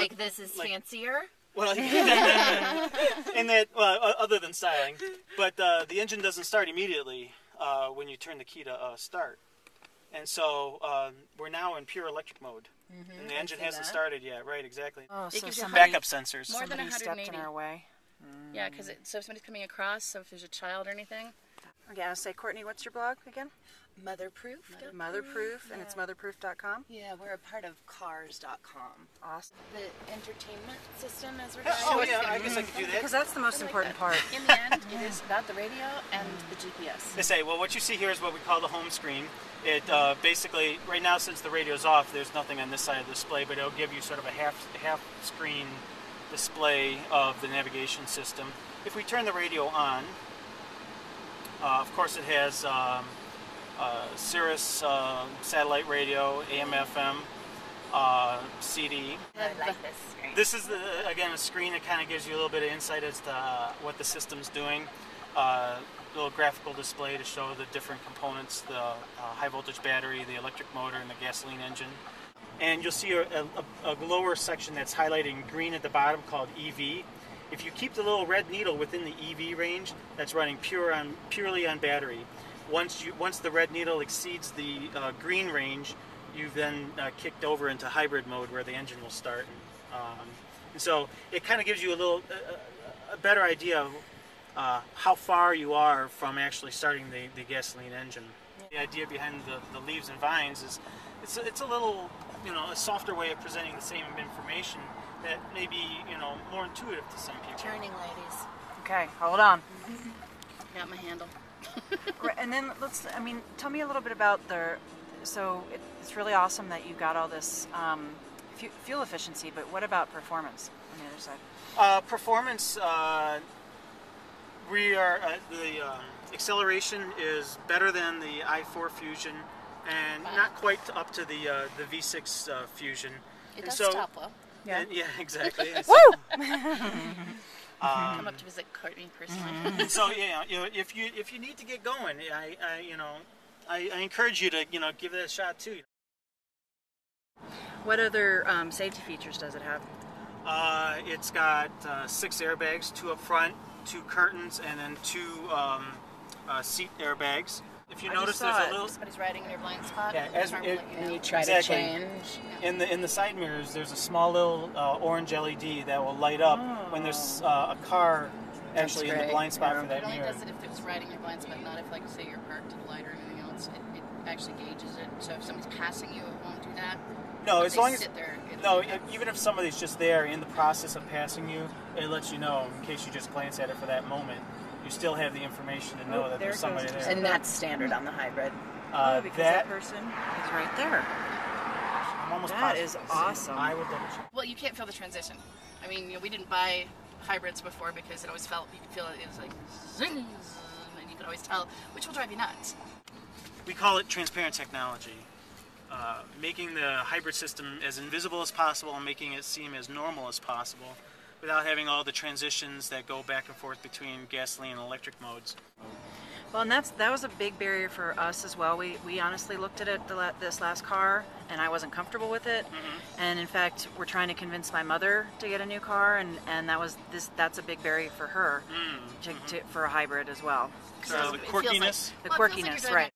like this is fancier? Well, and that, other than styling, but the engine doesn't start immediately when you turn the key to start. And so we're now in pure electric mode. And the engine hasn't started yet. Right, exactly. Oh, so some backup sensors. More than Somebody 180. stepped in our way. Yeah, because so if somebody's coming across, so if there's a child or anything. Okay, I'll say, Courtney, what's your blog again? Motherproof. Motherproof, and it's motherproof.com? Yeah, we're a part of cars.com. Awesome. The entertainment system, as we're Oh, yeah, I guess I could do that. Because that's the most important part. In the end, it is about the radio and the GPS. They say, well, what you see here is what we call the home screen. It basically, right now, since the radio's off, there's nothing on this side of the display, but it'll give you sort of a half screen display of the navigation system. If we turn the radio on, of course it has Sirius satellite radio, AM, FM, CD. I like this screen. This is, again, a screen that kind of gives you a little bit of insight as to what the system's doing. Little graphical display to show the different components, the high voltage battery, the electric motor, and the gasoline engine. And you'll see a lower section that's highlighting green at the bottom called EV. If you keep the little red needle within the EV range, that's running purely on battery. Once the red needle exceeds the green range, you've then kicked over into hybrid mode where the engine will start. And so it kind of gives you a better idea of how far you are from actually starting the gasoline engine. The idea behind the leaves and vines is it's a little, a softer way of presenting the same information that may be, more intuitive to some people. Turning, ladies. Okay, hold on. Got my handle. Right, and then tell me a little bit about so it's really awesome that you got all this fuel efficiency, but what about performance on the other side? Performance, the acceleration is better than the i4 Fusion, and not quite up to the V6 Fusion. It does so, stop well. Yeah, exactly. Woo! Come up to visit Courtney personally. So if you need to get going, I encourage you to give it a shot too. What other safety features does it have? It's got 6 airbags, 2 up front, 2 curtains, and then 2 seat airbags. If you notice, there's a little. Somebody's riding in your blind spot. Yeah, and you try to change. In the side mirrors, there's a small little orange LED that will light up when there's a car actually in the blind spot for that mirror. It only mirror. does it if it's riding your blind spot, not if, like, say, you're parked to the light or anything else. It actually gauges it. So if somebody's passing you, it won't do that. No, as long as even if somebody's just there in the process of passing you, it lets you know in case you just glance at it for that moment. You still have the information to know that there's somebody there. And that's standard on the hybrid. Because that person is right there. I'm almost That positive. is awesome. I would double check. Well, you can't feel the transition. I mean, we didn't buy hybrids before because it always felt, you could feel it was like zing, and you could always tell, which will drive you nuts. We call it transparent technology. Making the hybrid system as invisible as possible and making it seem as normal as possible without having all the transitions that go back and forth between gasoline and electric modes. Well, and that was a big barrier for us as well. We honestly looked at it this last car, and I wasn't comfortable with it. And in fact, we're trying to convince my mother to get a new car, and that's a big barrier for her for a hybrid as well. So the quirkiness. The quirkiness, right?